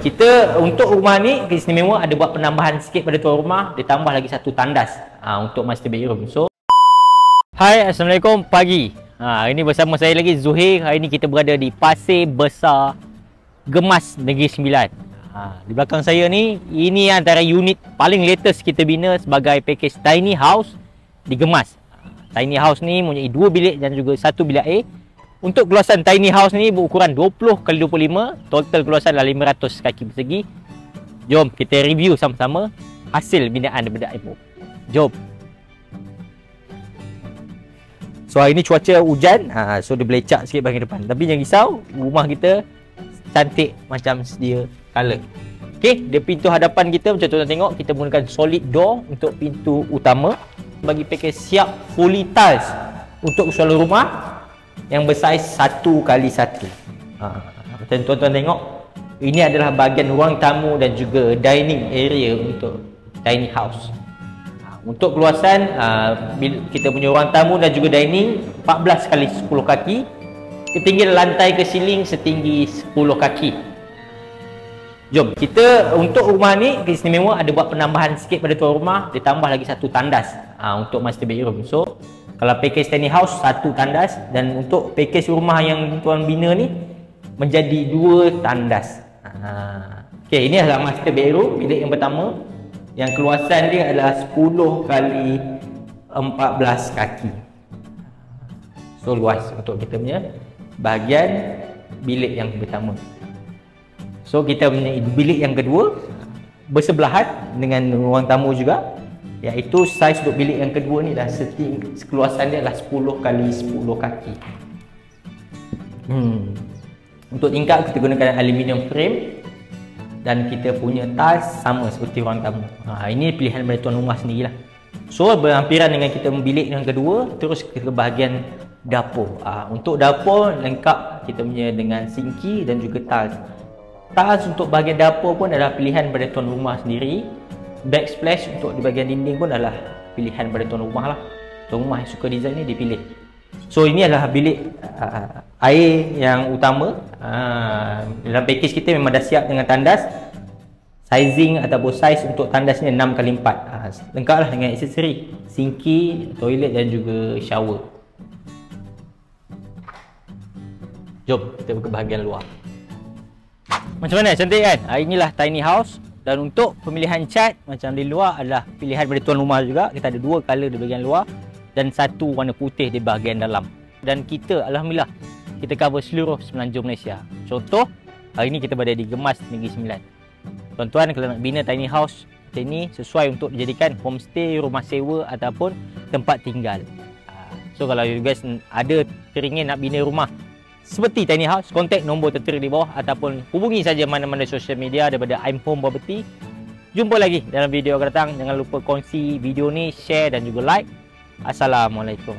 Kita untuk rumah ni istimewa ada buat penambahan sikit pada tuan rumah, ditambah lagi satu tandas untuk master bedroom. So, hai, Assalamualaikum, pagi. Hari ni bersama saya lagi Zuhair. Hari ni kita berada di Pasir Besar Gemas Negeri Sembilan. Di belakang saya ni, ini antara unit paling latest kita bina sebagai package tiny house di Gemas. Tiny house ni mempunyai 2 bilik dan juga 1 bilik air. Untuk keluasan tiny house ni berukuran 20x25, total keluasan adalah 500 kaki persegi. Jom kita review sama-sama hasil binaan daripada Ipoh. Jom. So hari ni cuaca hujan, so dia belecak sikit bahagian depan. Tapi jangan risau, rumah kita cantik macam sedia colour. Okey, dia pintu hadapan kita macam tuan-tuan tengok, kita menggunakan solid door untuk pintu utama. Bagi package siap fully tiles untuk usulan rumah yang bersaiz 1x1. Macam tuan-tuan tengok, ini adalah bahagian ruang tamu dan juga dining area untuk tiny house. Untuk keluasan, kita punya ruang tamu dan juga dining 14x10 kaki. Ketinggian lantai ke siling setinggi 10 kaki. Jom, kita untuk rumah ni istimewa ada buat penambahan sikit pada tuan rumah, ditambah lagi satu tandas untuk master bedroom. So, kalau package tiny house, satu tandas, dan untuk package rumah yang tuan bina ni menjadi 2 tandas. Okey, ini adalah master bedroom, bilik yang pertama. Yang keluasan dia adalah 10x14 kaki. So, luas untuk kita punya bahagian bilik yang pertama. So, kita punya bilik yang kedua bersebelahan dengan ruang tamu juga, iaitu saiz untuk bilik yang kedua ni dah keluasan dia adalah 10x10 kaki. Untuk tingkap kita gunakan aluminium frame dan kita punya tiles sama seperti ruang tamu. Ini pilihan dari tuan rumah sendirilah. So berhampiran dengan kita bilik yang kedua, terus ke bahagian dapur. Untuk dapur lengkap kita punya dengan sinki dan juga tiles. Tiles untuk bahagian dapur pun adalah pilihan pada tuan rumah sendiri. Backsplash untuk di bahagian dinding pun adalah pilihan pada tuan rumah lah. Tuan rumah yang suka design ni dipilih. So ini adalah bilik air yang utama. Dalam package kita memang dah siap dengan tandas. Sizing ataupun size untuk tandas ni 6x4. Lengkap lah dengan aksesori, sinki, toilet dan juga shower. Jom kita ke bahagian luar. Macam mana, cantik kan? Inilah tiny house. Dan untuk pemilihan cat macam di luar adalah pilihan dari tuan rumah juga. Kita ada 2 color di bahagian luar dan 1 warna putih di bahagian dalam. Dan kita alhamdulillah kita cover seluruh semenanjung Malaysia. Contoh, hari ini kita berada di Gemas Negeri Sembilan. Tuan-tuan kalau nak bina tiny house macam ni sesuai untuk dijadikan homestay, rumah sewa ataupun tempat tinggal. So kalau you guys ada teringin nak bina rumah seperti tiny house, kontak nombor tertera di bawah ataupun hubungi saja mana-mana sosial media daripada I'm Home Property. Jumpa lagi dalam video akan datang. Jangan lupa kongsi video ni, share dan juga like. Assalamualaikum.